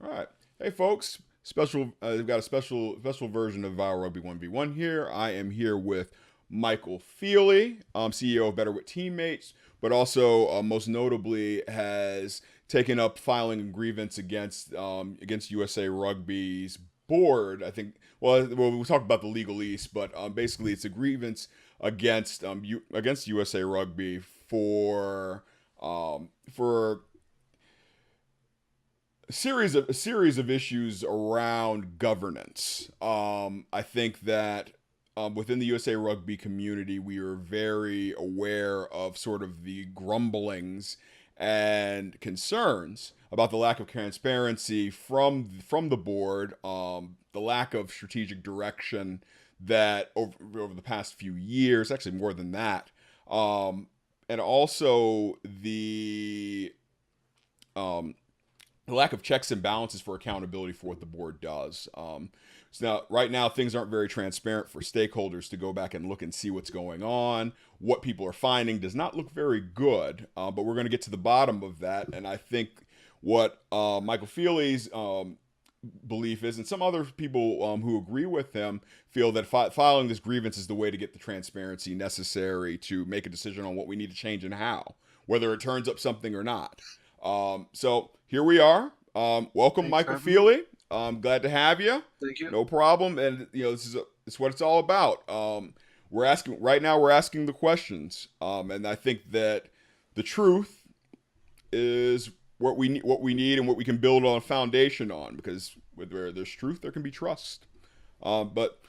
All right. Hey, folks. We've got a special version of our Rugby 1v1 here. I am here with Michael Fealey, CEO of Better with Teammates, but also most notably has taken up filing a grievance against USA Rugby's board. I think. Well, we talked about the legalese, but basically it's a grievance against USA Rugby for a series of issues around governance. I think that within the USA Rugby community, we are very aware of sort of the grumblings and concerns about the lack of transparency from the board, the lack of strategic direction that over the past few years, actually more than that, and also um, the lack of checks and balances for accountability for what the board does. So now, right now, things aren't very transparent for stakeholders to go back and look and see what's going on. What people are finding does not look very good, but we're going to get to the bottom of that. And I think what Michael Fealey's belief is, and some other people who agree with him, feel that filing this grievance is the way to get the transparency necessary to make a decision on what we need to change and how, whether it turns up something or not. So here we are. Welcome, Thanks for Michael having me. Fealey. Glad to have you. Thank you. No problem. And this is what it's all about. We're asking right now. We're asking the questions. And I think that the truth is what we need, and what we can build on a foundation on. Because where there's truth, there can be trust. But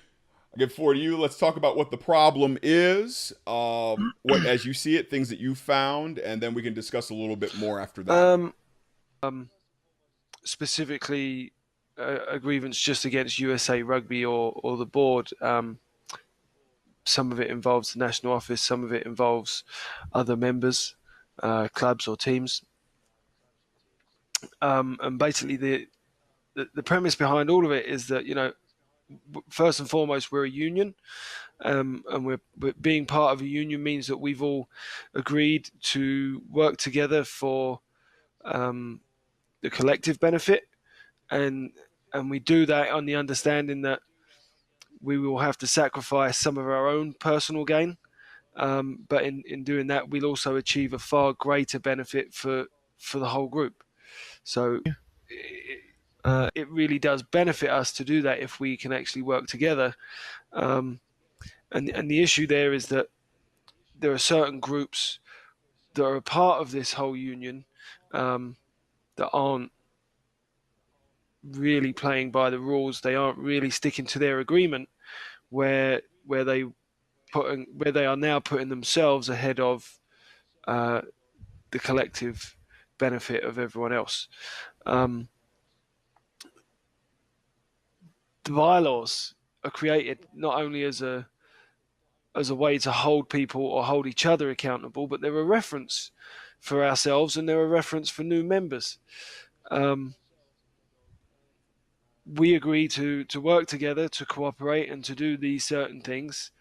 I give forward to you. Let's talk about what the problem is. What, as you see it, things that you found, and then we can discuss a little bit more after that. Um, um, Specifically, a grievance just against USA Rugby or the board. Some of it involves the national office. Some of it involves other members, clubs or teams. And basically, the premise behind all of it is that first and foremost, we're a union, and we're being part of a union means that we've all agreed to work together for the collective benefit, and we do that on the understanding that we will have to sacrifice some of our own personal gain, but in doing that, we'll also achieve a far greater benefit for the whole group. So it really does benefit us to do that if we can actually work together. Um, and the issue there is that there are certain groups that are a part of this whole union, that aren't really playing by the rules. They aren't really sticking to their agreement, where they are now putting themselves ahead of uh, the collective benefit of everyone else. Um, the bylaws are created not only as a way to hold people or hold each other accountable, but they're a reference for ourselves and they're a reference for new members. Um, we agree to work together, to cooperate, and to do these certain things.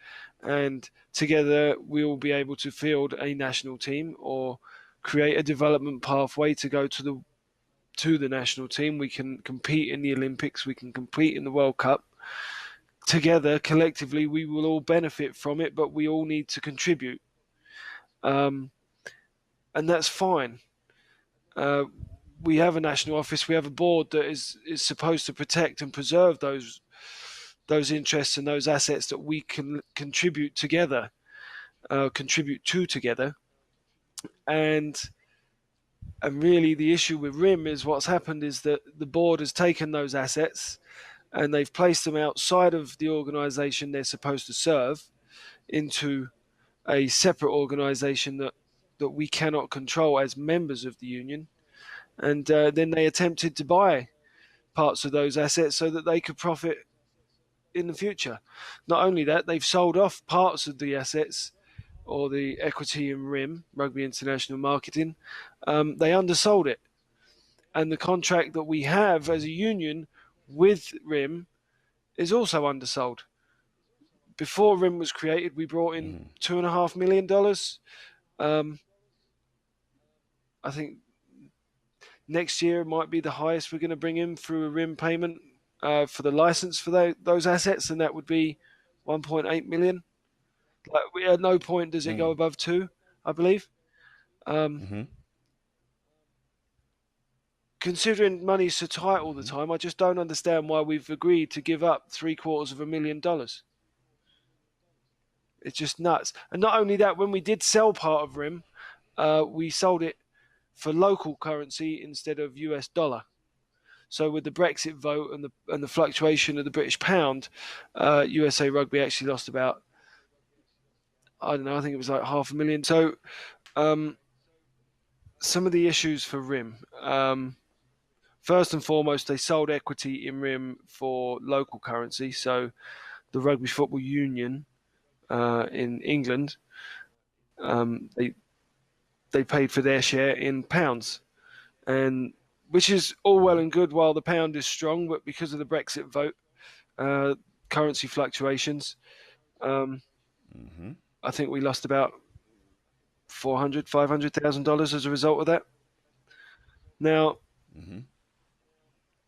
And together we will be able to field a national team or create a development pathway to go to the national team. We can compete in the Olympics. We can compete in the World Cup. Together, collectively, we will all benefit from it, but we all need to contribute. Um, and that's fine. Uh, we have a national office. We have a board that is supposed to protect and preserve those interests and those assets that we can contribute to together. And really, the issue with RIM is what's happened is that the board has taken those assets and they've placed them outside of the organisation they're supposed to serve into a separate organisation that we cannot control as members of the union. And then they attempted to buy parts of those assets so that they could profit in the future. Not only that, they've sold off parts of the assets or the equity in RIM, Rugby International Marketing. They undersold it. And the contract that we have as a union with RIM is also undersold. Before RIM was created, we brought in Mm-hmm. $2.5 million. Um, I think Next year it might be the highest we're going to bring in through a RIM payment for the license for those assets, and that would be 1.8 million. Like, at no point does it go Mm. above 2, I believe. Um, Mm-hmm. Considering money's so tight all the Mm-hmm. time, I just don't understand why we've agreed to give up $750,000. It's just nuts. And not only that, when we did sell part of RIM, we sold it for local currency instead of US dollar. So with the Brexit vote and the fluctuation of the British pound, USA Rugby actually lost about, I don't know, I think it was like 500,000. So um, some of the issues for RIM. First and foremost, they sold equity in RIM for local currency. So the Rugby Football Union in England, they paid for their share in pounds, and which is all well and good while the pound is strong, but because of the Brexit vote, uh, currency fluctuations, um, Mm-hmm. I think we lost about $500,000 as a result of that. Now, Mm-hmm.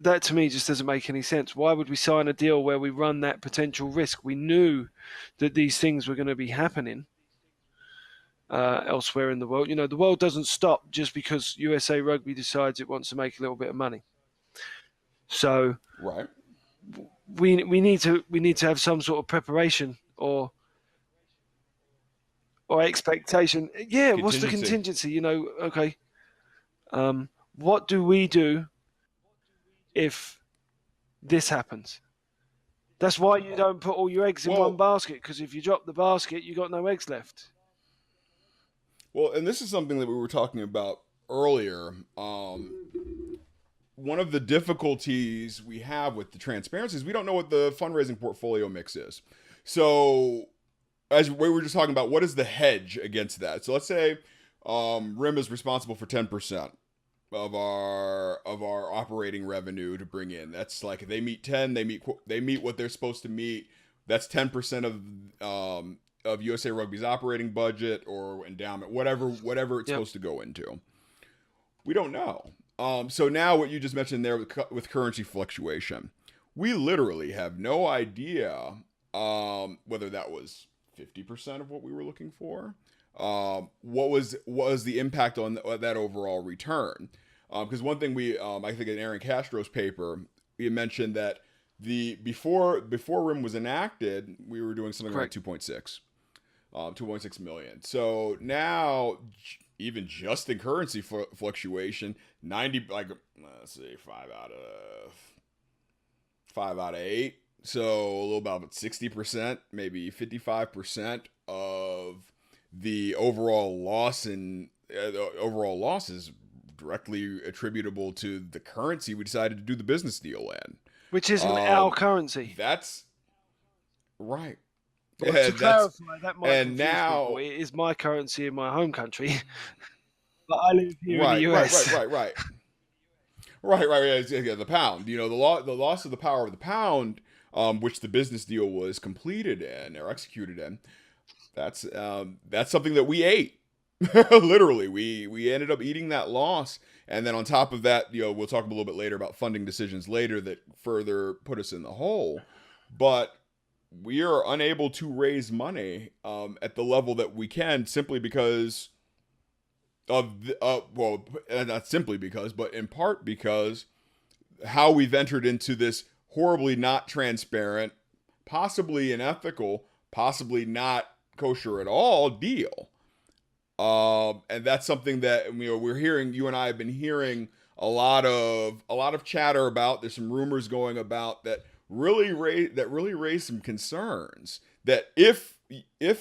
that to me just doesn't make any sense. Why would we sign a deal where we run that potential risk? We knew that these things were going to be happening elsewhere in the world. You know, the world doesn't stop just because USA Rugby decides it wants to make a little bit of money. So Right. we need to have some sort of preparation or expectation. Yeah, what's the Contingency. contingency? You know, okay. What do we do if this happens? That's why you don't put all your eggs in one Well, basket, because if you drop the basket, you got no eggs left. well, and this is something that we were talking about earlier. One of the difficulties we have with the transparency is we don't know what the fundraising portfolio mix is. So, as we were just talking about, what is the hedge against that? So let's say RIM is responsible for 10% of our operating revenue to bring in. That's like if they meet 10, they meet what they're supposed to meet. That's 10% of USA Rugby's operating budget or endowment, whatever it's Yep. supposed to go into. We don't know. So now what you just mentioned there with currency fluctuation, we literally have no idea whether that was 50% of what we were looking for. What was the impact on that overall return? Because one thing I think in Aaron Castro's paper, we mentioned that the before RIM was enacted, we were doing something like Correct. 2.6 million. So now, even just in currency fluctuation, 90, like, let's see, five out of eight. So a little about 60%, maybe 55% of the overall loss the overall loss is directly attributable to the currency we decided to do the business deal in. Which isn't our Um, currency. that's right. But to That's clarify, that might and confuse people. now It is my currency in my home country, but I live here in the right, right, right, US. right, right. Right, right, yeah, the pound. The loss of the power of the pound, which the business deal was completed in or executed in. That's something that we ate. Literally, we ended up eating that loss, and then on top of that, we'll talk a little bit later about funding decisions later that further put us in the hole. But we are unable to raise money at the level that we can simply because well, not simply because, but in part because how we've entered into this horribly not transparent, possibly unethical, possibly not kosher at all deal. And that's something that we're hearing. You and I have been hearing a lot of chatter about. There's some rumors going about that really raise some concerns. That if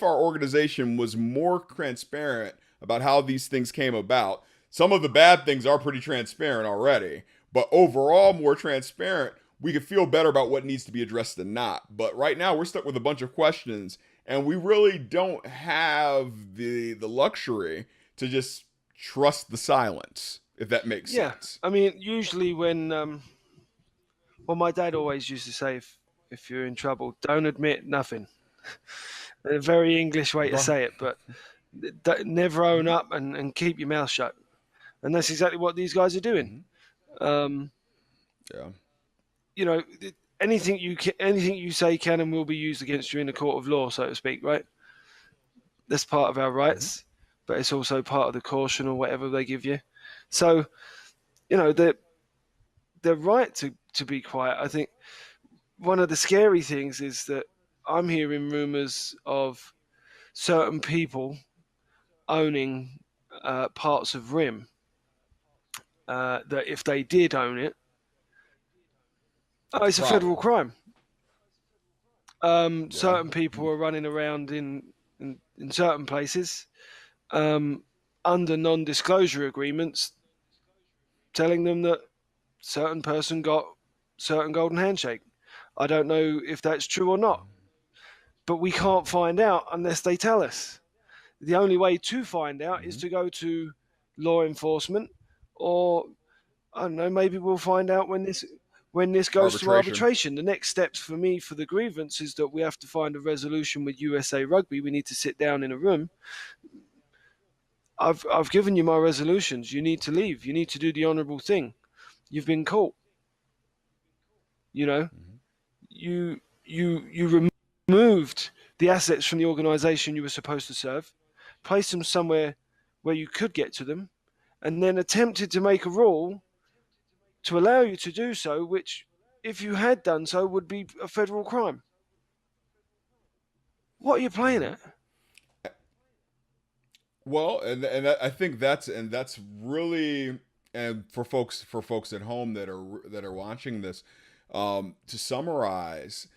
our organization was more transparent about how these things came about, some of the bad things are pretty transparent already, but overall more transparent, we could feel better about what needs to be addressed and not. But right now we're stuck with a bunch of questions, and we really don't have the luxury to just trust the silence, if that makes Yeah, sense. I mean, usually well, my dad always used to say, if you're in trouble, don't admit nothing. A very English way to Right. say it, but never own up and keep your mouth shut. and that's exactly what these guys are doing. Mm-hmm. Um, Yeah. you know, anything you say can and will be used against you in a court of law, so to speak, right? That's part of our Mm-hmm. rights, but it's also part of the caution or whatever they give you. So, you know, they're right to be quiet. I think one of the scary things is that I'm hearing rumors of certain people owning parts of RIM. That if they did own it, That's a it's a federal problem. crime. Yeah. Certain people are running around in certain places um, under non-disclosure agreements, telling them that certain person got certain golden handshake. I don't know if that's true or not, but we can't find out unless they tell us. The only way to find out is Mm-hmm. to go to law enforcement, or I don't know. Maybe we'll find out when this goes to Arbitration. arbitration. The next steps for me for the grievance is that we have to find a resolution with USA Rugby. We need to sit down in a room. I've given you my resolutions. You need to leave. You need to do the honourable thing. You've been caught. You know, Mm-hmm. you removed the assets from the organisation you were supposed to serve, placed them somewhere where you could get to them, and then attempted to make a rule to allow you to do so, which, if you had done so, would be a federal crime. What are you playing Mm-hmm. at? Well, and I think that's really, and for folks at home that are watching this, to summarize,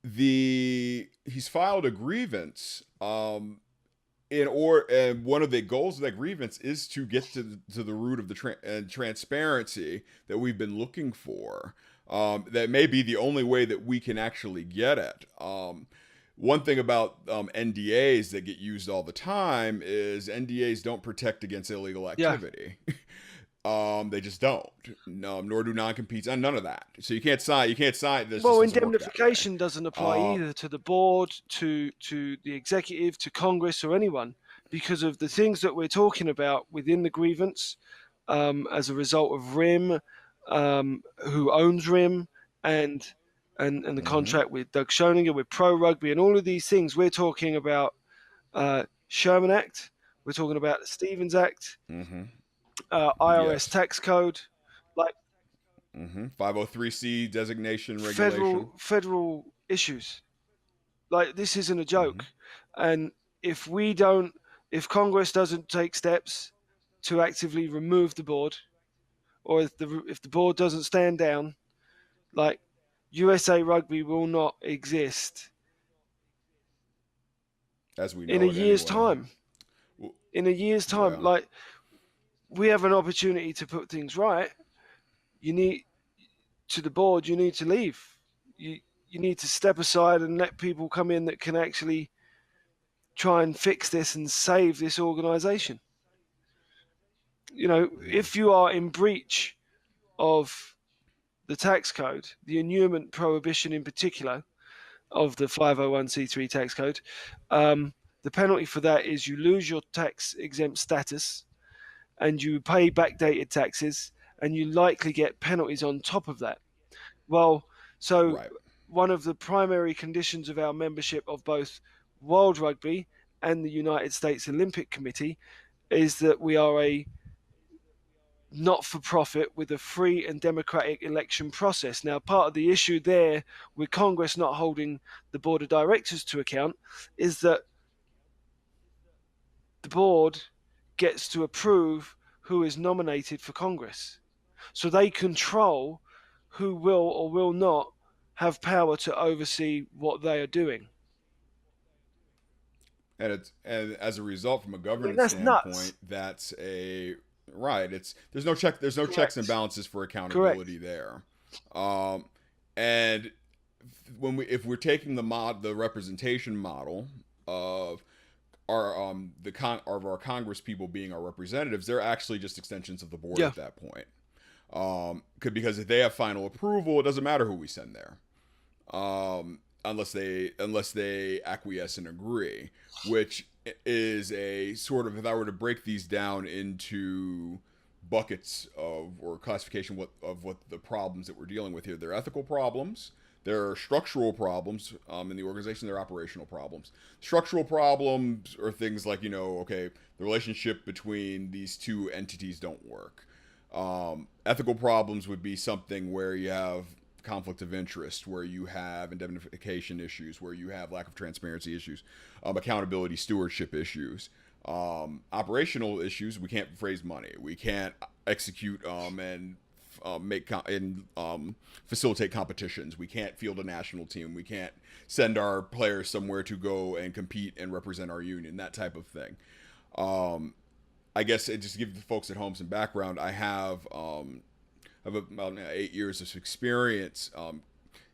the he's filed a grievance, and one of the goals of that grievance is to get to the root of the transparency that we've been looking for. That may be the only way that we can actually get it. One thing about NDAs that get used all the time is NDAs don't protect against illegal Yeah. activity. They just don't. No, nor do non-competes, and none of that. So you can't sign. You can't sign. This just Well, doesn't work that way. indemnification doesn't apply Uh, either to the board, to the executive, to Congress, or anyone, because of the things that we're talking about within the grievance, as a result of RIM, who owns RIM, and and the mm-hmm, contract with Doug Schoninger, with Pro Rugby, and all of these things. We're talking about Sherman Act. We're talking about the Stevens Act, mm-hmm. IRS Yes. tax code, like Mm-hmm. 503C designation regulation. federal issues. Like, this isn't a Mm-hmm. joke, and if we don't, if Congress doesn't take steps to actively remove the board, or if the board doesn't stand down, like, USA Rugby will not exist As we in a know it year's anyway. time. Well, In a year's time, yeah. like, we have an opportunity to put things right. You need to the board. You need to leave. You you need to step aside and let people come in that can actually try and fix this and save this organisation. You know, Mm-hmm. if you are in breach of the tax code, the annulment prohibition in particular of the 501c3 tax code, the penalty for that is you lose your tax exempt status and you pay backdated taxes, and you likely get penalties on top of that. Well, so Right. one of the primary conditions of our membership of both World Rugby and the United States Olympic Committee is that we are a not for profit with a free and democratic election process. Now, part of the issue there with Congress not holding the board of directors to account is that the board gets to approve who is nominated for Congress. So they control who will or will not have power to oversee what they are doing. And as a result, from a I mean, governance that's nuts. standpoint, that's a right. It's there's no checks and Correct. balances for accountability Correct. there. And when we if we're taking the representation model of our of our Congress people being our representatives, they're actually just extensions of the board Yeah. at that point. Because if they have final approval, it doesn't matter who we send there. unless they acquiesce and agree, which is a sort of, if I were to break these down into buckets of, or classification of what the problems that we're dealing with here. They're ethical problems. There are structural problems in the organization. There are operational problems. Structural problems are things like, okay, the relationship between these two entities don't work. Ethical problems would be something where you have conflict of interest, where you have indemnification issues, where you have lack of transparency issues, accountability, stewardship issues. Operational issues, we can't raise money, we can't execute and facilitate competitions, we can't field a national team, we can't send our players somewhere to go and compete and represent our union, that type of thing. I guess just to give the folks at home some background, I have about 8 years of experience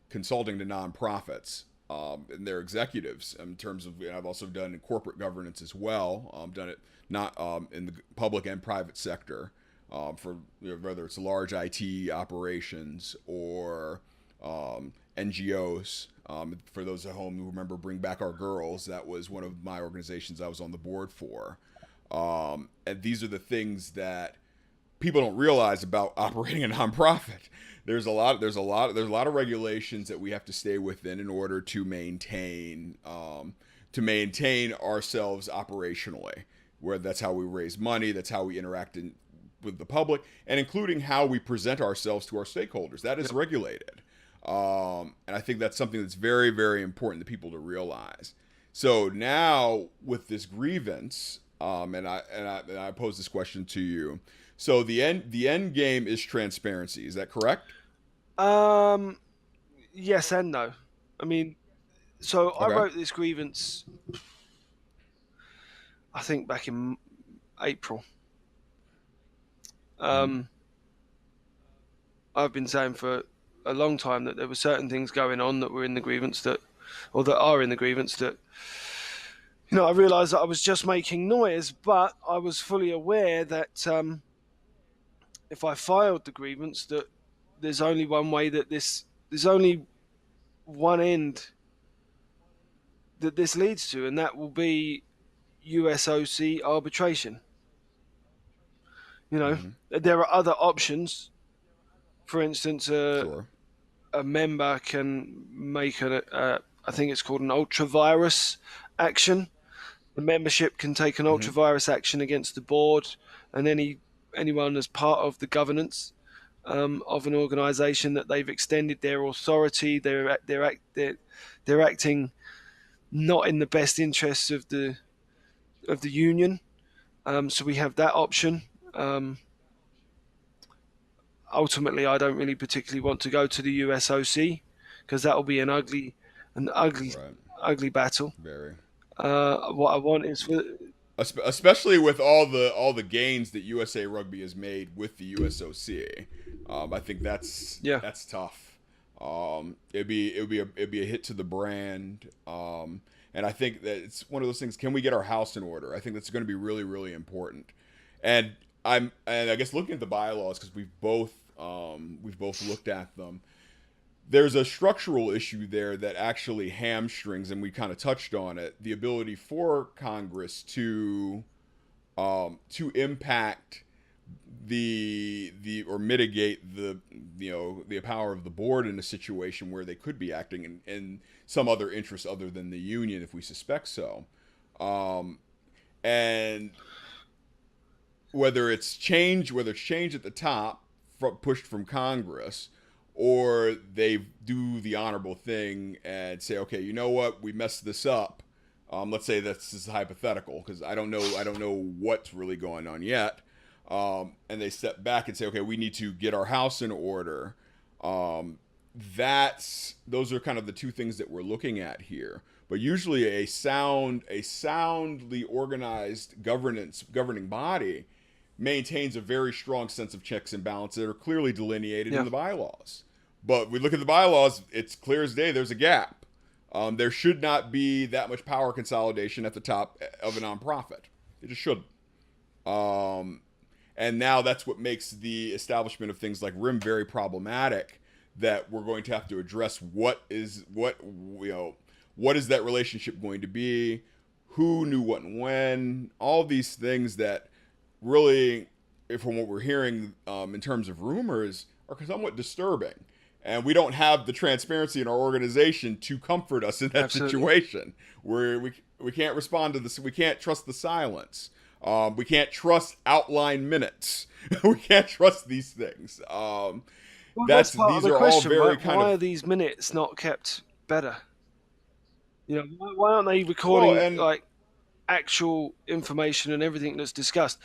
consulting to nonprofits and their executives in terms of, I've also done corporate governance as well. Done it not in the public and private sector for whether it's large IT operations or NGOs. For those at home who remember Bring Back Our Girls, that was one of my organizations I was on the board for. And these are the things that people don't realize about operating a nonprofit. There's a lot of regulations that we have to stay within in order to maintain ourselves operationally. Where that's how we raise money, that's how we interact with the public, and including how we present ourselves to our stakeholders. That is regulated, and I think that's something that's very, very important to people to realize. So now with this grievance, and I pose this question to you. So the end game is transparency. Is that correct? Yes and no. I mean, so I Okay. wrote this grievance, I think back in April. Mm-hmm. I've been saying for a long time that there were certain things going on that were in the grievance that are in the grievance that, I realised that I was just making noise, but I was fully aware that if I filed the grievance, that there's only one way there's only one end that this leads to, and that will be USOC arbitration. Mm-hmm. There are other options. For instance, Sure. a member can make I think it's called an ultra virus action. The membership can take an Mm-hmm. ultra virus action against the board and anyone as part of the governance of an organisation that they've extended their authority. They're acting not in the best interests of the union. So we have that option. Ultimately, I don't really particularly want to go to the USOC because that will be an Right. ugly battle. Very. What I want is for Especially with all the gains that USA Rugby has made with the USOC. I think yeah that's tough. It'd be a hit to the brand. And I think that it's one of those things. Can we get our house in order? I think that's going to be really, really important. And I guess looking at the bylaws, because we've both looked at them. There's a structural issue there that actually hamstrings, and we kind of touched on it, the ability for Congress to impact the or mitigate the power of the board in a situation where they could be acting in some other interest other than the union, if we suspect so. And whether it's change at the top, pushed from Congress, or they do the honorable thing and say, okay, you know what, we messed this up. Let's say this is hypothetical because I don't know what's really going on yet. And they step back and say, okay, we need to get our house in order. Those are kind of the two things that we're looking at here. But usually a soundly organized governing body maintains a very strong sense of checks and balances that are clearly delineated in yeah the bylaws. But we look at the bylaws, it's clear as day there's a gap. There should not be that much power consolidation at the top of a nonprofit. It just shouldn't. And now that's what makes the establishment of things like RIM very problematic. that we're going to have to address what is that relationship going to be, who knew what and when, all these things that really, from what we're hearing in terms of rumors, are somewhat disturbing. And we don't have the transparency in our organization to comfort us in that Absolutely. situation where we can't respond to this. We can't trust the silence. We can't trust outline minutes. We can't trust these things. Well, that's part of These the are question. all very Why are these minutes not kept better? Why aren't they recording and like actual information and everything that's discussed?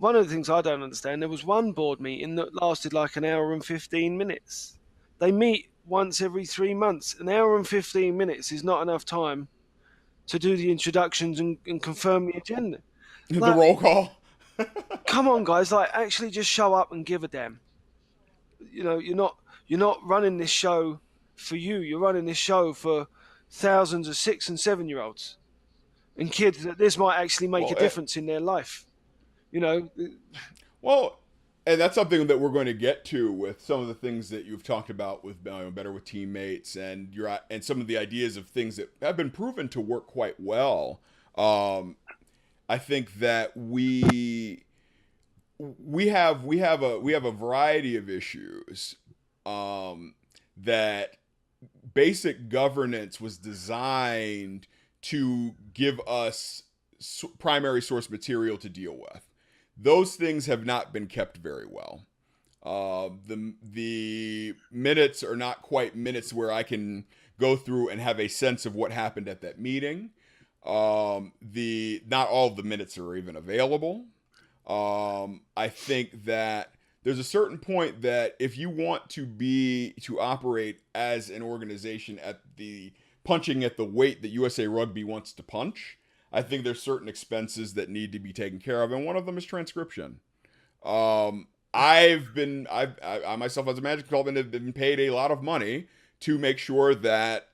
One of the things I don't understand, there was one board meeting that lasted like an hour and 15 minutes. They meet once every 3 months. An hour and 15 minutes is not enough time to do the introductions and confirm the agenda. the Like, roll call. come on, guys! Like, actually, just show up and give a damn. You're not running this show for you. You're running this show for thousands of 6 and 7 year olds and kids that this might actually make a Well, difference in their life. You know, Well, and that's something that we're going to get to with some of the things that you've talked about with Better with Teammates and some of the ideas of things that have been proven to work quite well. I think that we have a variety of issues that basic governance was designed to give us primary source material to deal with. Those things have not been kept very well. The minutes are not quite minutes where I can go through and have a sense of what happened at that meeting. Not all of the minutes are even available. I think that there's a certain point that if you want to operate as an organization punching at the weight that USA Rugby wants to punch, I think there's certain expenses that need to be taken care of, and one of them is transcription. I myself as a management consultant have been paid a lot of money to make sure that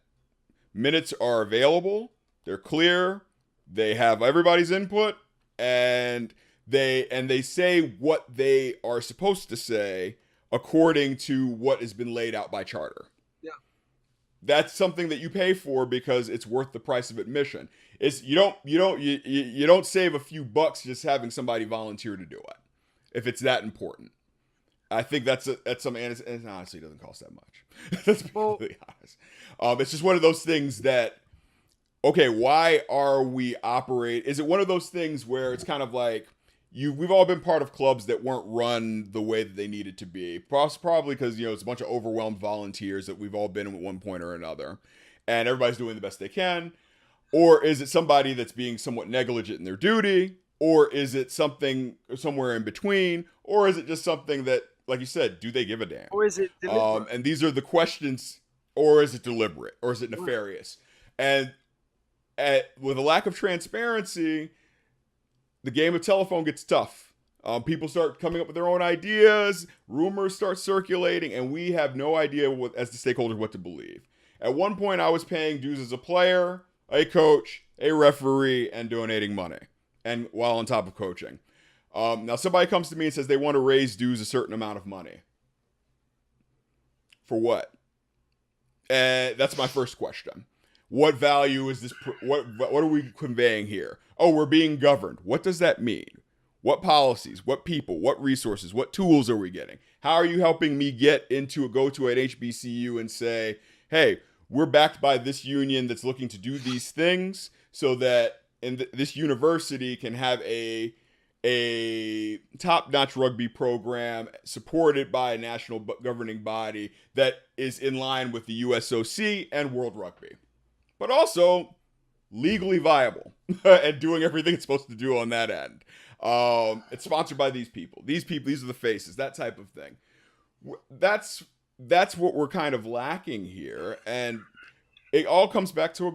minutes are available, they're clear, they have everybody's input, and they say what they are supposed to say according to what has been laid out by charter. yeah. That's something that you pay for because it's worth the price of admission. You don't save a few bucks just having somebody volunteer to do it if it's that important. I think that's something, and it honestly doesn't cost that much. Let's be completely honest. It's just one of those things that, okay, why are we operate? Is it one of those things where it's kind of like we've all been part of clubs that weren't run the way that they needed to be, probably because it's a bunch of overwhelmed volunteers that we've all been at one point or another, and everybody's doing the best they can. Or is it somebody that's being somewhat negligent in their duty? Or is it something somewhere in between? Or is it just something that, like you said, do they give a damn? Or is it deliberate? And these are the questions. Or is it deliberate? Or is it nefarious? And with a lack of transparency, the game of telephone gets tough. People start coming up with their own ideas. Rumors start circulating. And we have no idea, as the stakeholders, what to believe. At one point, I was paying dues as a player, a coach, a referee, and donating money, and while on top of coaching. Now somebody comes to me and says they want to raise dues a certain amount of money. For what? That's my first question. What value is this? What are we conveying here? Oh, we're being governed. What does that mean? What policies? What people? What resources? What tools are we getting? How are you helping me go to an HBCU and say, hey, we're backed by this union that's looking to do these things so that this university can have a top-notch rugby program supported by a national governing body that is in line with the USOC and World Rugby, but also legally viable and doing everything it's supposed to do on that end. It's sponsored by these people. These are the faces, that type of thing. That's what we're kind of lacking here, and it all comes back to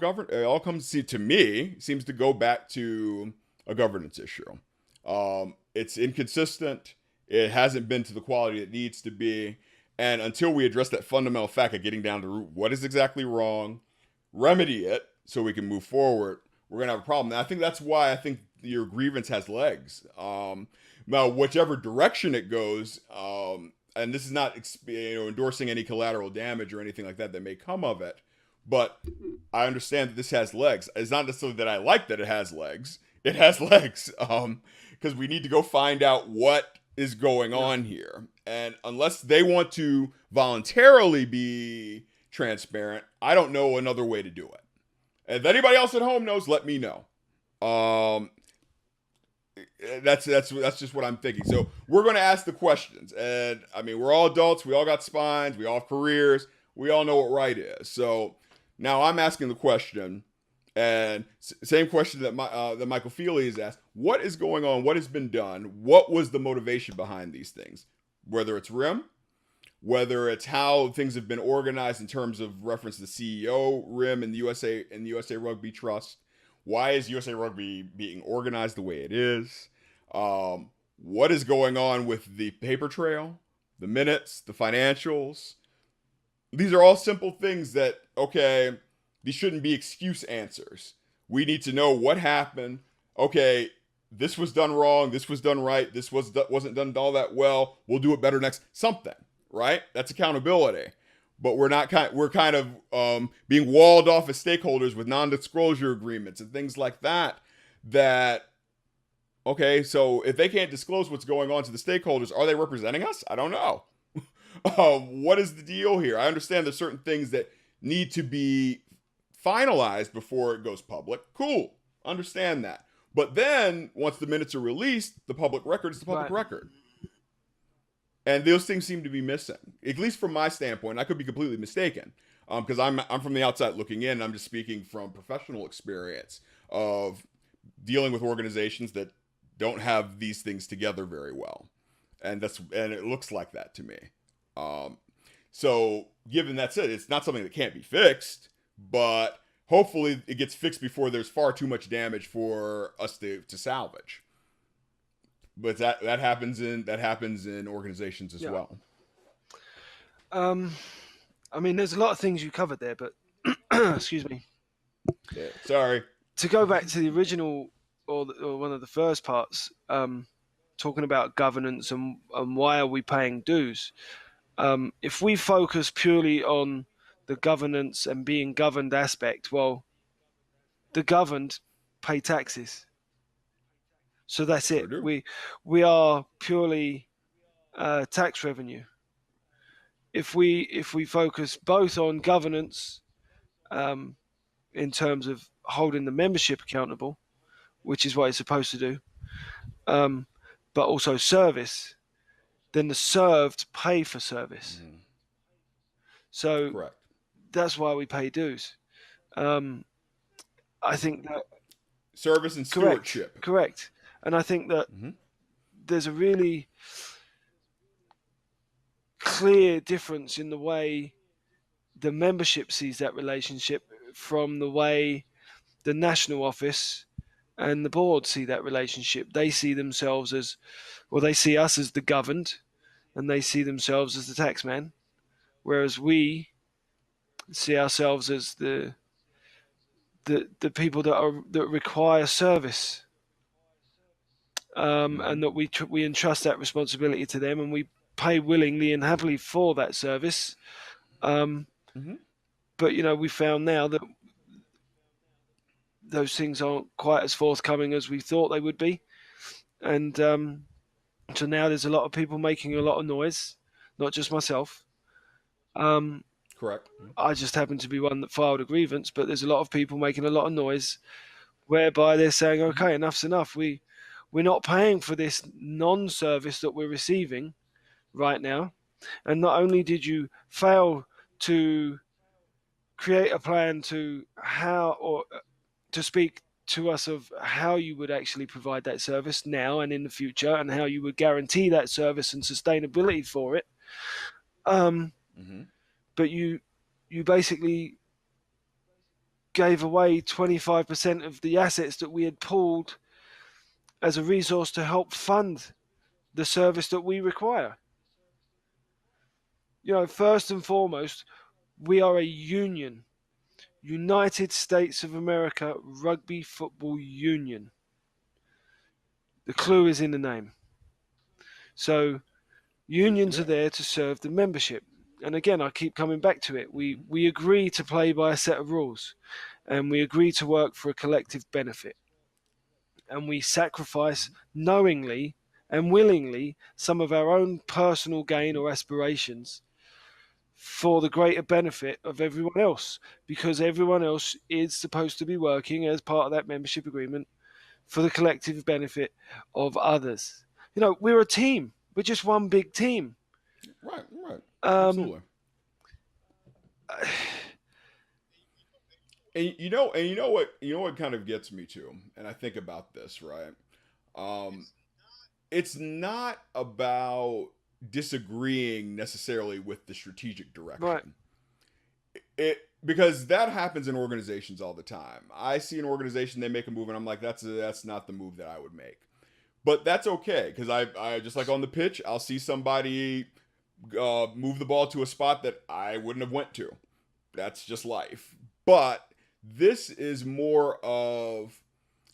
seems to go back to a governance issue. It's inconsistent. It hasn't been to the quality it needs to be, and until we address that fundamental fact of getting down to root what is exactly wrong, remedy it so we can move forward, we're gonna have a problem. And I think that's why I think your grievance has legs. Now, whichever direction it goes, and this is not endorsing any collateral damage or anything like that that may come of it, but I understand that this has legs. It's not necessarily that I like that it has legs. It has legs, because we need to go find out what is going on here. And unless they want to voluntarily be transparent, I don't know another way to do it. If anybody else at home knows, let me know. That's just what I'm thinking. So we're going to ask the questions, and I mean, we're all adults. We all got spines. We all have careers. We all know what right is. So now I'm asking the question, and same question that that Michael Fealey has asked: what is going on? What has been done? What was the motivation behind these things? Whether it's RIM, whether it's how things have been organized in terms of reference to the CEO, RIM, and the USA Rugby Trust. Why is USA Rugby being organized the way it is? What is going on with the paper trail, the minutes, the financials? These are all simple things that, okay, these shouldn't be excuse answers. We need to know what happened. Okay, this was done wrong. This was done right. This wasn't done all that well. We'll do it better next. Something, right? That's accountability. But we're kind of being walled off as stakeholders with non-disclosure agreements and things like that. Okay, so if they can't disclose what's going on to the stakeholders, are they representing us? I don't know. What is the deal here? I understand there's certain things that need to be finalized before it goes public. Cool, understand that. But then once the minutes are released, the public record is the public record. And those things seem to be missing, at least from my standpoint. I could be completely mistaken, because I'm from the outside looking in. I'm just speaking from professional experience of dealing with organizations that don't have these things together very well, and it looks like that to me. So, given that said, it's not something that can't be fixed, but hopefully it gets fixed before there's far too much damage for us to salvage. But that happens in organizations as well. I mean, there's a lot of things you covered there, but excuse me. Yeah, sorry. To go back to the original or one of the first parts, talking about governance and why are we paying dues? If we focus purely on the governance and being governed aspect, well, the governed pay taxes. So that's it. We are purely tax revenue. If we focus both on governance, in terms of holding the membership accountable, which is what it's supposed to do, but also service, then the served pay for service. Mm. So correct. That's why we pay dues. I think that service and stewardship. Correct. And I think that there's a really clear difference in the way the membership sees that relationship from the way the national office and the board see that relationship. They see themselves as, well, they see us as the governed, and they see themselves as the taxman, whereas we see ourselves as the people that require service. And that we entrust that responsibility to them, and we pay willingly and happily for that service. But we found now that those things aren't quite as forthcoming as we thought they would be, and so now there's a lot of people making a lot of noise, not just myself. Correct. I just happen to be one that filed a grievance, but there's a lot of people making a lot of noise, whereby they're saying, okay, enough's enough. We're not paying for this non-service that we're receiving right now. And not only did you fail to create a plan to speak to us of how you would actually provide that service now and in the future, and how you would guarantee that service and sustainability for it. But you basically gave away 25% of the assets that we had pooled as a resource to help fund the service that we require. First and foremost, we are a union, United States of America Rugby Football Union. The clue is in the name. So Unions are Yeah. there to serve the membership. And again, I keep coming back to it. We agree to play by a set of rules, and we agree to work for a collective benefit. And we sacrifice knowingly and willingly some of our own personal gain or aspirations for the greater benefit of everyone else, because everyone else is supposed to be working as part of that membership agreement for the collective benefit of others. We're a team. We're just one big team. Right. Right. Um, Absolutely. And you know what kind of gets me to, and I think about this, right? Um, it's not about disagreeing necessarily with the strategic right, direction. It because that happens in organizations all the time. I see an organization, they make a move, and I'm like, that's not the move that I would make. But that's okay, because I just like on the pitch, I'll see somebody move the ball to a spot that I wouldn't have went to. That's just life. But this is more of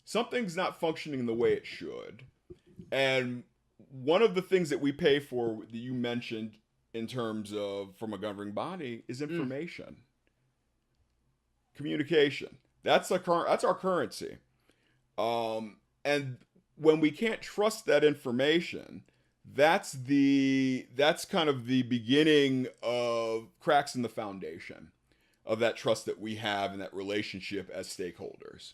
something's not functioning the way it should. And one of the things that we pay for that you mentioned in terms of from a governing body is mm, information, communication. That's our currency. And when we can't trust that information, that's kind of the beginning of cracks in the foundation of that trust that we have in that relationship as stakeholders.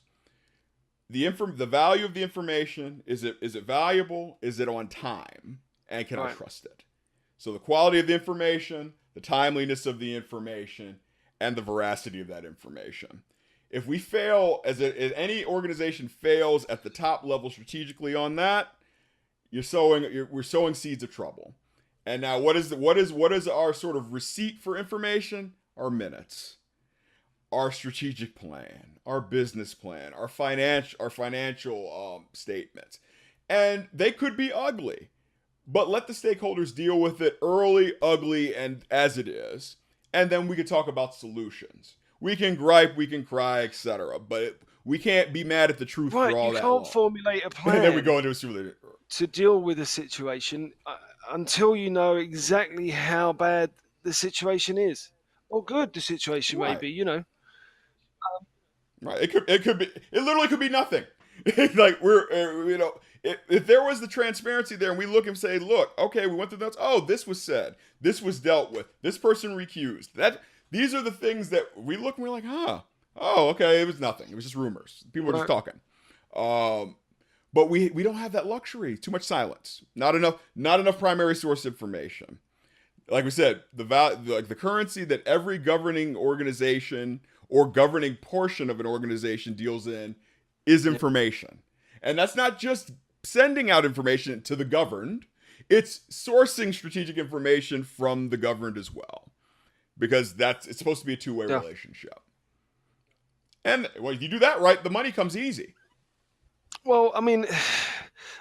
The value of the information, is it valuable? Is it on time? And can I right, trust it? So the quality of the information, the timeliness of the information, and the veracity of that information. If we fail, if any organization fails at the top level strategically on that, we're sowing seeds of trouble. And now, what is our sort of receipt for information? Our minutes, our strategic plan, our business plan, our financial statements, and they could be ugly. But let the stakeholders deal with it early, ugly, and as it is, and then we can talk about solutions. We can gripe, we can cry, etc. But we can't be mad at the truth for right. all You that can't long. formulate a And then we plan go into a simulator. to deal with a situation until you know exactly how bad the situation is, or good the situation may Right, be. right. It literally could be nothing. Like if there was the transparency there, and we look and say, look, okay, we went through those. Oh, this was said. This was dealt with. This person recused. These are the things that we look and we're like, huh. Oh, okay, it was nothing. It was just rumors. People were just Right. talking. Um, but we don't have that luxury. Too much silence. Not enough primary source information. Like we said, the currency that every governing organization or governing portion of an organization deals in is Yeah. information. And that's not just sending out information to the governed, it's sourcing strategic information from the governed as well. Because it's supposed to be a two-way Yeah. relationship. And well, if you do that right, the money comes easy. Well, I mean,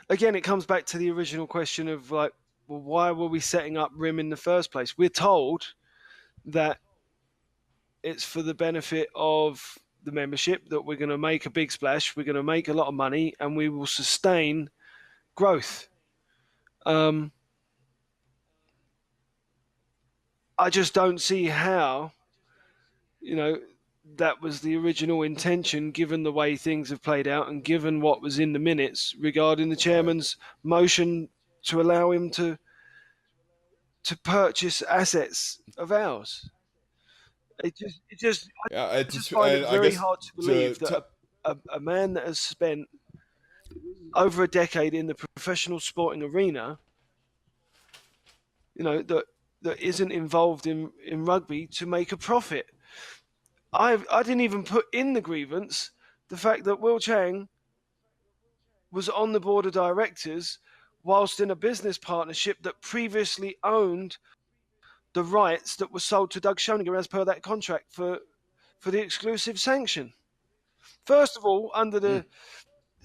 again, it comes back to the original question of like, well, why were we setting up RIM in the first place? We're told that it's for the benefit of the membership, that we're going to make a big splash, we're going to make a lot of money, and we will sustain growth. Um, I just don't see how, you know, that was the original intention, given the way things have played out and given what was in the minutes regarding the Right. chairman's motion to allow him to purchase assets of ours. Yeah, I just find it and I very guess hard to to, believe that to a man that has spent over a decade in the professional sporting arena, that isn't involved in rugby to make a profit. I didn't even put in the grievance the fact that Will Chang was on the board of directors whilst in a business partnership that previously owned the rights that were sold to Doug Schoninger as per that contract for the exclusive sanction. First of all, under mm,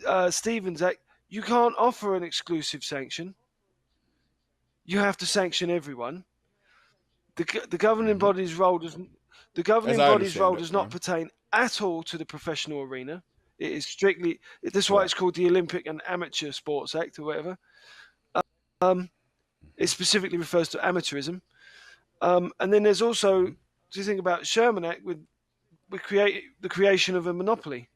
the Stevens Act, you can't offer an exclusive sanction. You have to sanction everyone. The governing mhm. body's role does the As governing I body's understand role it, does yeah. not pertain at all to the professional arena. It is strictly that's why it's Correct. called the Olympic and Amateur Sports Act or whatever. Um, It specifically refers to amateurism. And then there's also, do you think about Sherman Act with the creation of a monopoly?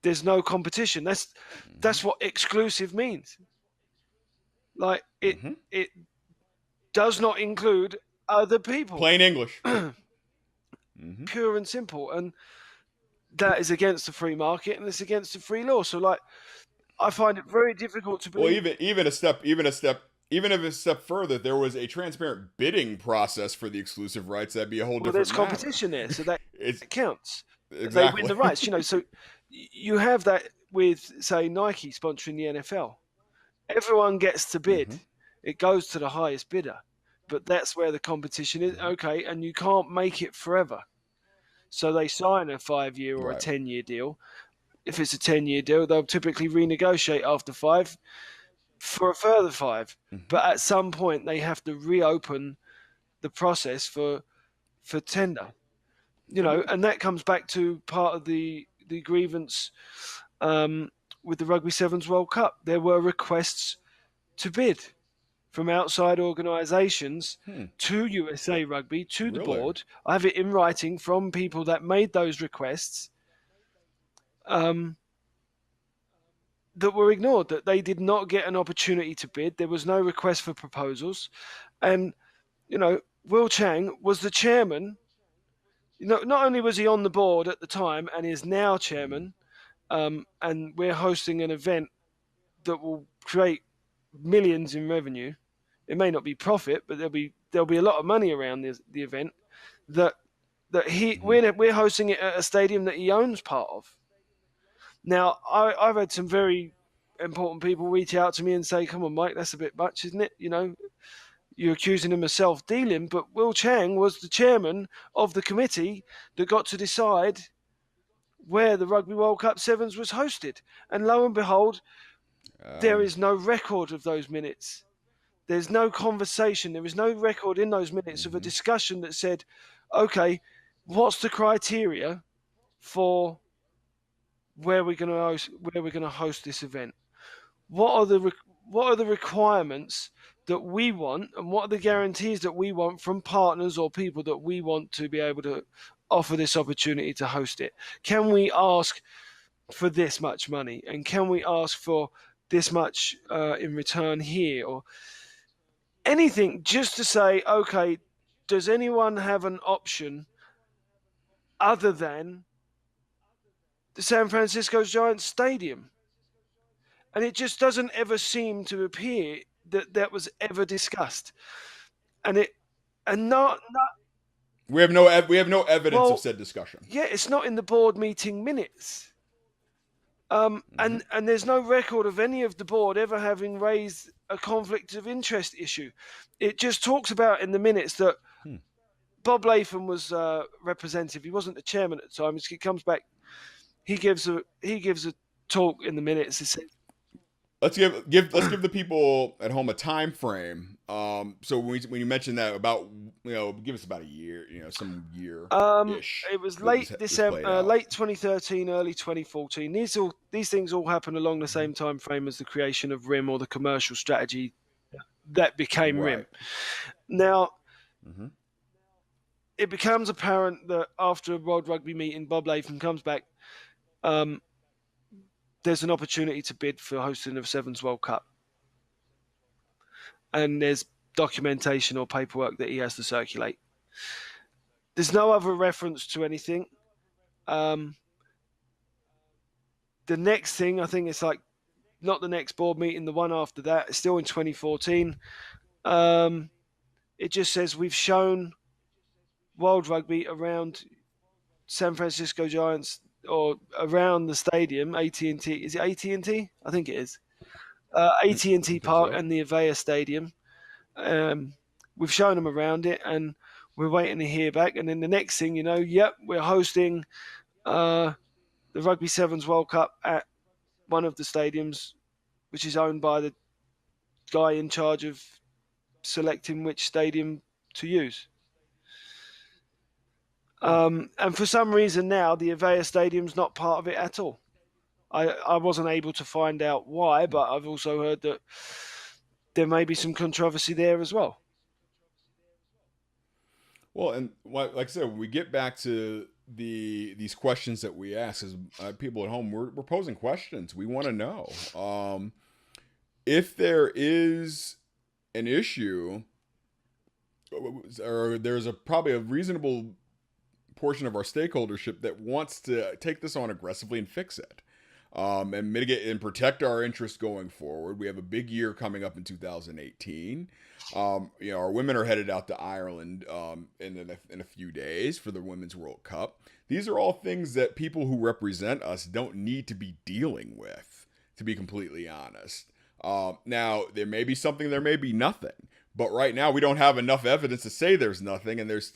There's no competition. That's what exclusive means. Like it does not include other people. Plain English. Pure and simple. And that is against the free market and it's against the free law. So like I find it very difficult to Well, believe. even if a step further, there was a transparent bidding process for the exclusive rights, that'd be a whole Well, different there's matter. competition there, so that It's counts. They win exactly. the rights, So you have that with, say, Nike sponsoring the NFL. Everyone gets to bid. It goes to the highest bidder, but that's where the competition is. Okay, and you can't make it forever. So they sign a 5-year or a Right. 10-year deal. If it's a 10-year deal, they'll typically renegotiate after 5 for a further 5. But at some point, they have to reopen the process for tender. And that comes back to part of the grievance with the Rugby Sevens World Cup. There were requests to bid from outside organisations to USA Rugby, to the Really? board. I have it in writing from people that made those requests that were ignored, that they did not get an opportunity to bid. There was no request for proposals. And, Will Chang was the chairman. Not only was he on the board at the time and is now chairman, and we're hosting an event that will create millions in revenue. It may not be profit, but there'll be a lot of money around the event. We're hosting it at a stadium that he owns part of. Now, I've had some very important people reach out to me and say, "Come on, Mike, that's a bit much, isn't it? You're accusing him of self-dealing." But Will Chang was the chairman of the committee that got to decide where the Rugby World Cup Sevens was hosted. And lo and behold, there is no record of those minutes. There's no conversation. There is no record in those minutes of a discussion that said, okay, what's the criteria for where we're going to host this event? What are the requirements that we want, and what are the guarantees that we want from partners or people that we want to be able to offer this opportunity to host it? Can we ask for this much money, and can we ask for this much in return here, or anything, just to say, okay, does anyone have an option other than the San Francisco Giants Stadium? And it just doesn't ever seem to appear that was ever discussed. And not We have no evidence of said discussion. Yeah, it's not in the board meeting minutes. And there's no record of any of the board ever having raised a conflict of interest issue. It just talks about in the minutes that Bob Latham was representative. He wasn't the chairman at the time. He comes back. He gives a talk in the minutes. He said, Let's give the people at home a time frame. So when you mentioned that about give us about a year, some year ish. it was late December, late 2013, early 2014. These things all happen along the same time frame as the creation of RIM, or the commercial strategy that became RIM. Now, it becomes apparent that after a World Rugby meeting, Bob Latham comes back. There's an opportunity to bid for hosting of Sevens World Cup. And there's documentation or paperwork that he has to circulate. There's no other reference to anything. The next thing, I think it's like, not the next board meeting, the one after that, it's still in 2014. It just says, we've shown World Rugby around San Francisco Giants, or around the stadium, AT&T. Is it AT&T? I think it is. AT&T Park and the Avaya Stadium. We've shown them around it, and we're waiting to hear back. And then the next thing, we're hosting the Rugby Sevens World Cup at one of the stadiums, which is owned by the guy in charge of selecting which stadium to use. And for some reason now, the Avaya Stadium's not part of it at all. I wasn't able to find out why, but I've also heard that there may be some controversy there as well. Well, and like I said, when we get back to these questions that we ask as people at home, we're posing questions. We want to know if there is an issue, or there's probably a reasonable portion of our stakeholdership that wants to take this on aggressively and fix it, and mitigate and protect our interests going forward. We have a big year coming up in 2018. Our women are headed out to Ireland in a few days for the Women's World Cup. These are all things that people who represent us don't need to be dealing with, to be completely honest. Now, there may be something, there may be nothing. But right now, we don't have enough evidence to say there's nothing, and there's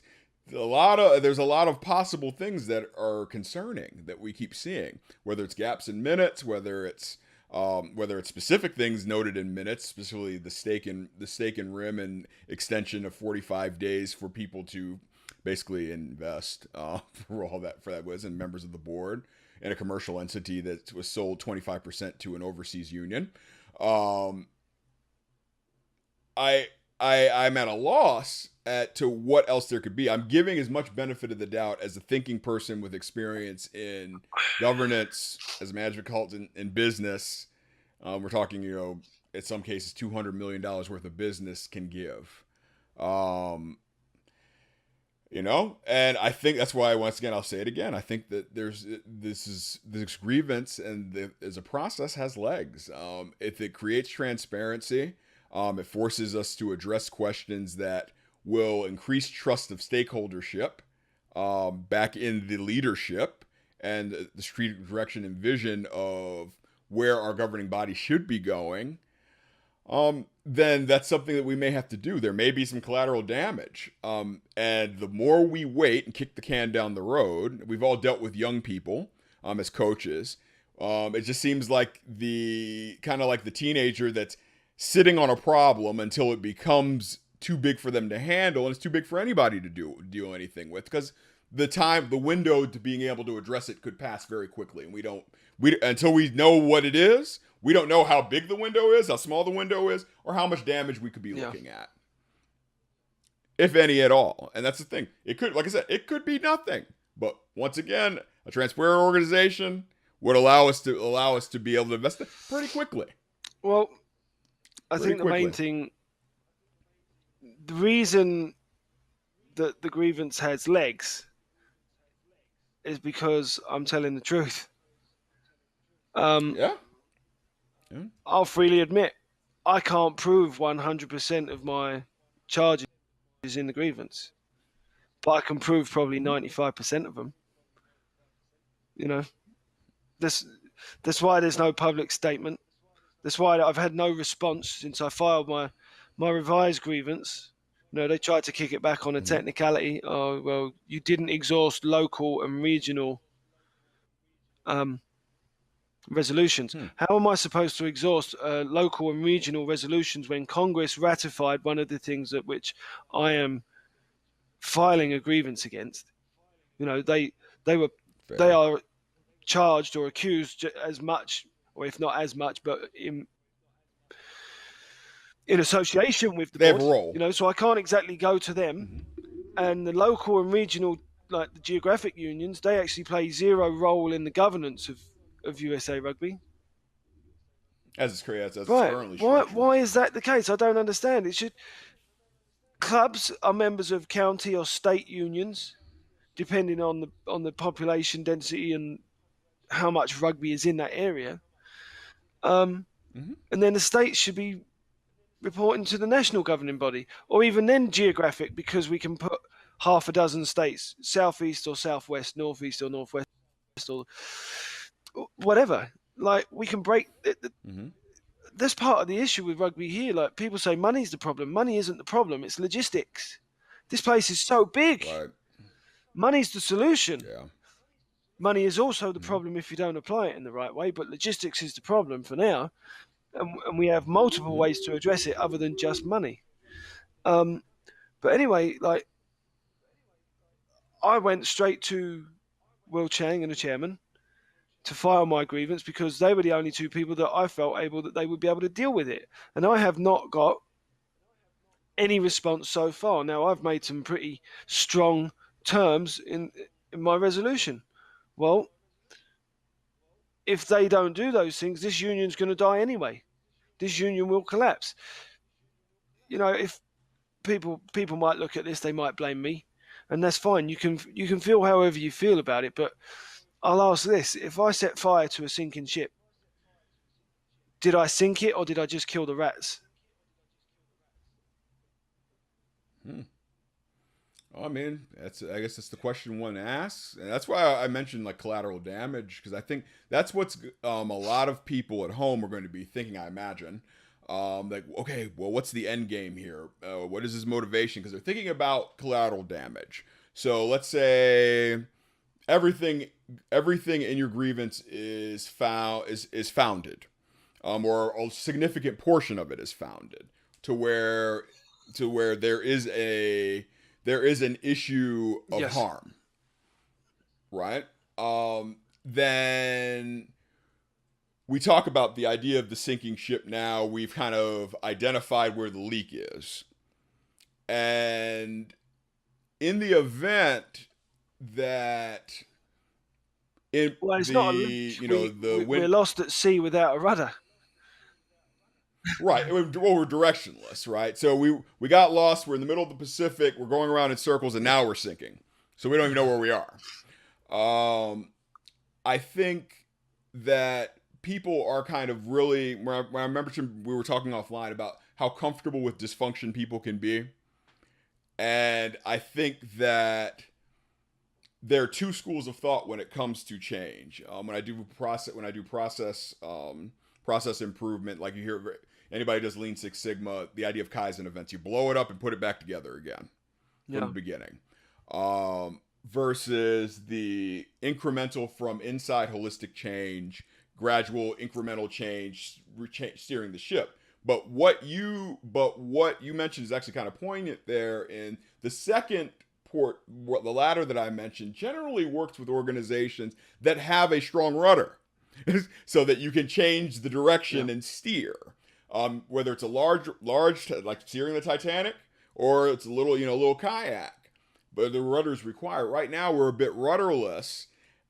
a lot of possible things that are concerning that we keep seeing. Whether it's gaps in minutes, whether it's specific things noted in minutes, specifically the stake and rim and extension of 45 days for people to basically invest for that was, and members of the board, and a commercial entity that was sold 25% to an overseas union. I'm at a loss to what else there could be. I'm giving as much benefit of the doubt as a thinking person with experience in governance, as a management consultant in business. We're talking, in some cases, $200 million worth of business can give. And I think that's why, once again, I'll say it again. I think that this grievance and as a process has legs. If it creates transparency, it forces us to address questions that will increase trust of stakeholdership back in the leadership and the strategic direction and vision of where our governing body should be going. Then that's something that we may have to do. There may be some collateral damage. And the more we wait and kick the can down the road, we've all dealt with young people as coaches. It just seems like the teenager that's sitting on a problem until it becomes too big for them to handle, and it's too big for anybody to do anything with, because the window to being able to address it could pass very quickly, and until we know what it is, we don't know how big the window is, how small the window is, or how much damage we could be looking at, if any at all. And that's the thing. It could, like I said, it could be nothing. But once again, a transparent organization would allow us to be able to invest it pretty quickly. Well, I think the main thing, the reason that the grievance has legs is because I'm telling the truth. I'll freely admit, I can't prove 100% of my charges in the grievance, but I can prove probably 95% of them. That's why there's no public statement. That's why I've had no response since I filed my revised grievance. They tried to kick it back on a technicality. Oh, well, you didn't exhaust local and regional resolutions. How am I supposed to exhaust local and regional resolutions when Congress ratified one of the things at which I am filing a grievance against? They are charged or accused as much, or if not as much, but in association with the board. They have a role. So I can't exactly go to them. And the local and regional, like the geographic unions, they actually play zero role in the governance of USA Rugby. As it's currently structured. Why is that the case? I don't understand. Clubs are members of county or state unions, depending on the population density and how much rugby is in that area. And then the states should be reporting to the national governing body, or even then geographic, because we can put half a dozen states, southeast or southwest, northeast or northwest, or whatever. Like, we can break it. That's part of the issue with rugby here. Like, people say money's the problem. Money isn't the problem. It's logistics. This place is so big. Right. Money's the solution. Yeah. Money is also the problem if you don't apply it in the right way, but logistics is the problem for now. And we have multiple ways to address it other than just money. But anyway, like, I went straight to Will Chang and the chairman to file my grievance because they were the only two people that I felt able that they would be able to deal with it. And I have not got any response so far. Now I've made some pretty strong terms in my resolution. Well, if they don't do those things, this union's going to die anyway. This union will collapse. If people might look at this, they might blame me, and that's fine. You can feel however you feel about it, but I'll ask this: if I set fire to a sinking ship, did I sink it or did I just kill the rats? Hmm. I mean, I guess that's the question one asks, and that's why I mentioned like collateral damage, because I think that's what's a lot of people at home are going to be thinking. I imagine, like, okay, well, what's the end game here? What is his motivation? Because they're thinking about collateral damage. So let's say everything everything in your grievance is founded, or a significant portion of it is founded to where there is an issue of Yes. harm, right? Then we talk about the idea of the sinking ship. Now we've kind of identified where the leak is, and in the event that in Well, it's not a the leak. you know the We're wind. lost at sea without a rudder. Right. Well, we're directionless, right? So we got lost. We're in the middle of the Pacific. We're going around in circles, and now we're sinking. So we don't even know where we are. I think that people are kind of really. When I remember we were talking offline about how comfortable with dysfunction people can be, and I think that there are two schools of thought when it comes to change. Process improvement, like you hear anybody does Lean Six Sigma, the idea of Kaizen events, you blow it up and put it back together again from Yeah. the beginning, versus the incremental from inside holistic change, gradual incremental change, steering the ship. But what you mentioned is actually kind of poignant there. In the second port, the latter that I mentioned, generally works with organizations that have a strong rudder, so that you can change the Yeah. direction and steer. Whether it's a large, like steering the Titanic, or it's a little kayak, but the rudder's required. Right now, we're a bit rudderless,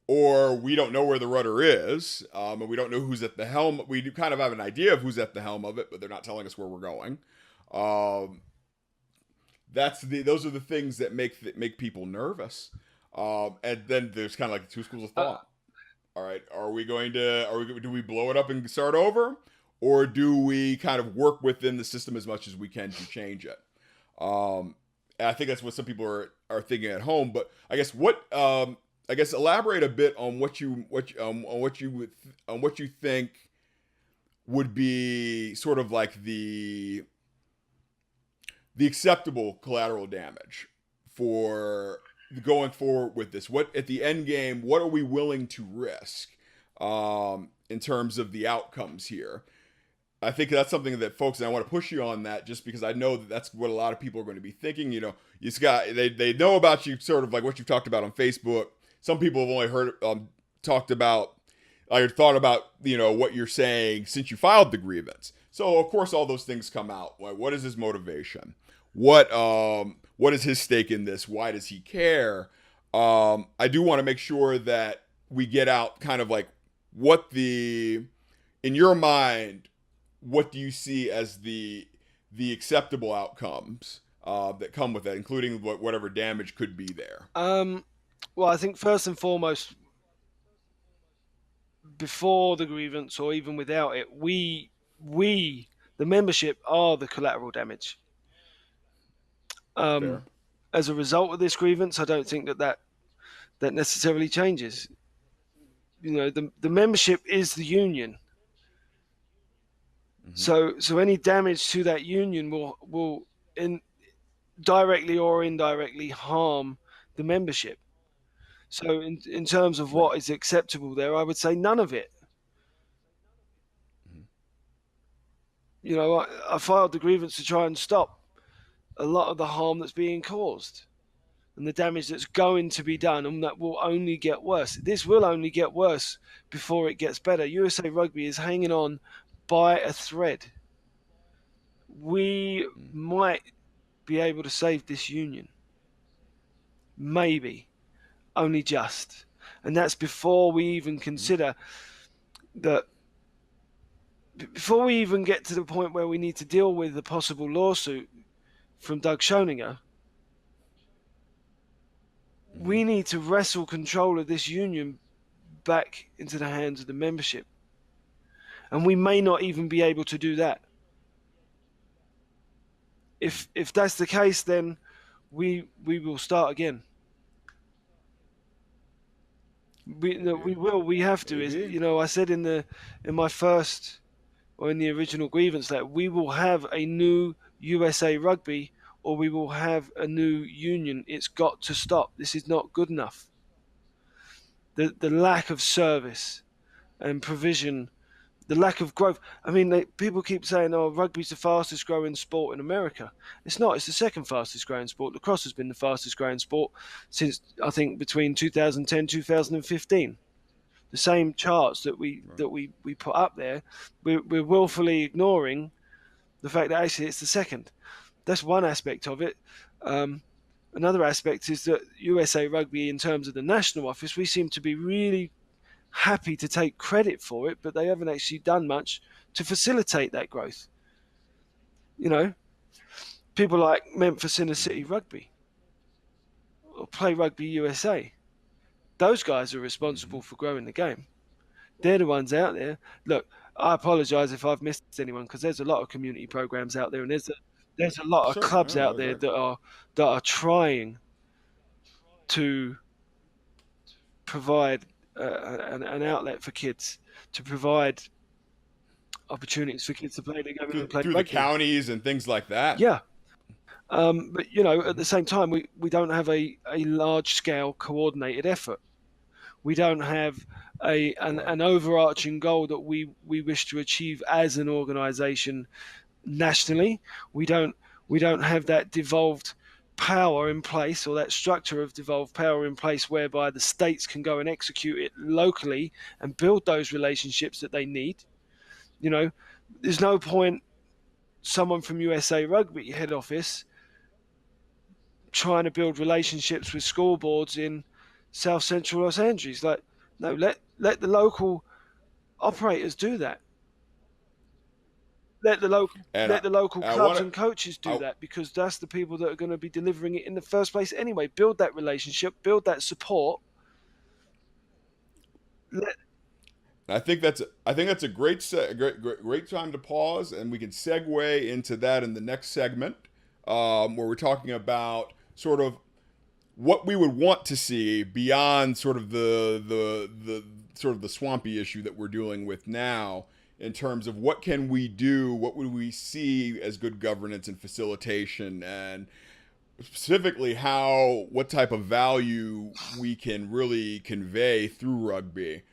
or we don't know where the rudder is, and we don't know who's at the helm. We do kind of have an idea of who's at the helm of it, but they're not telling us where we're going. Um, those are the things that make people nervous. And then there's kind of like two schools of Uh, thought. All right, do we blow it up and start over, or do we kind of work within the system as much as we can to change it? And I think that's what some people are thinking at home. But I guess elaborate a bit on what you think would be sort of like the acceptable collateral damage for going forward with this. What at the end game, what are we willing to risk, in terms of the outcomes here? I think that's something that folks, and I want to push you on that, just because I know that that's what a lot of people are going to be thinking. They know about you, sort of like what you've talked about on Facebook. Some people have only heard talked about or thought about what you're saying since you filed the grievance. So of course all those things come out. Like, what is his motivation? What is his stake in this? Why does he care? I do want to make sure that we get out kind of like in your mind, what do you see as the acceptable outcomes that come with that, including whatever damage could be there? well, I think first and foremost, before the grievance or even without it, the membership are the collateral damage. Fair. As a result of this grievance, I don't think that necessarily changes. The membership is the union. Mm-hmm. So any damage to that union will in directly or indirectly harm the membership. So in terms of Right. what is acceptable there, I would say none of it. Mm-hmm. I filed the grievance to try and stop a lot of the harm that's being caused. and the damage that's going to be done, and that will only get worse. This will only get worse before it gets better. USA Rugby is hanging on by a thread. We might be able to save this union. Maybe. Only just. And that's before we even consider that, before we even get to the point where we need to deal with the possible lawsuit from Doug Schoninger. We need to wrestle control of this union back into the hands of the membership. And we may not even be able to do that. If that's the case, then we will start again. We will. We have to. Maybe. I said in my first, or in the original grievance, that we will have a new USA Rugby, or we will have a new union. It's got to stop. This is not good enough. The lack of service and provision, the lack of growth. I mean, people keep saying, "Oh, rugby's the fastest growing sport in America." It's not. It's the second fastest growing sport. Lacrosse has been the fastest growing sport since, I think, between 2010 2015. The same charts that we put up there, we're willfully ignoring the fact that actually it's the second. That's one aspect of it. Another aspect is that USA Rugby, in terms of the national office, we seem to be really happy to take credit for it, but they haven't actually done much to facilitate that growth. People like Memphis Inner City Rugby or Play Rugby USA, those guys are responsible for growing the game. They're the ones out there. Look, I apologise if I've missed anyone, because there's a lot of community programs out there, and there's a lot of Sure. clubs No, out there that are trying to provide an outlet for kids, to provide opportunities for kids to play the game and play through the rugby. counties and things like that. Yeah. But at the same time, we don't have a large scale coordinated effort. We don't have an overarching goal that we wish to achieve as an organisation nationally. We don't have that devolved power in place, or that structure of devolved power in place, whereby the states can go and execute it locally and build those relationships that they need. There's no point someone from USA Rugby head office trying to build relationships with school boards in South Central Los Angeles. Like, no, let the local operators do that. Let the local I clubs want and coaches do to. that, because that's the people that are going to be delivering it in the first place anyway. Build that relationship, build that support. I think that's a great time to pause, and we can segue into that in the next segment, where we're talking about sort of what we would want to see beyond sort of the swampy issue that we're dealing with now, in terms of what can we do, what would we see as good governance and facilitation, and specifically what type of value we can really convey through rugby,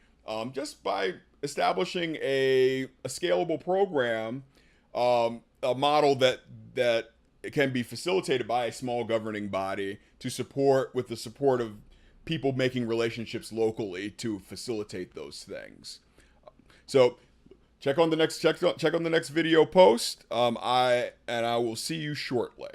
just by establishing a scalable program, a model that can be facilitated by a small governing body to support, with the support of people making relationships locally to facilitate those things. So check on the next video post. I will see you shortly.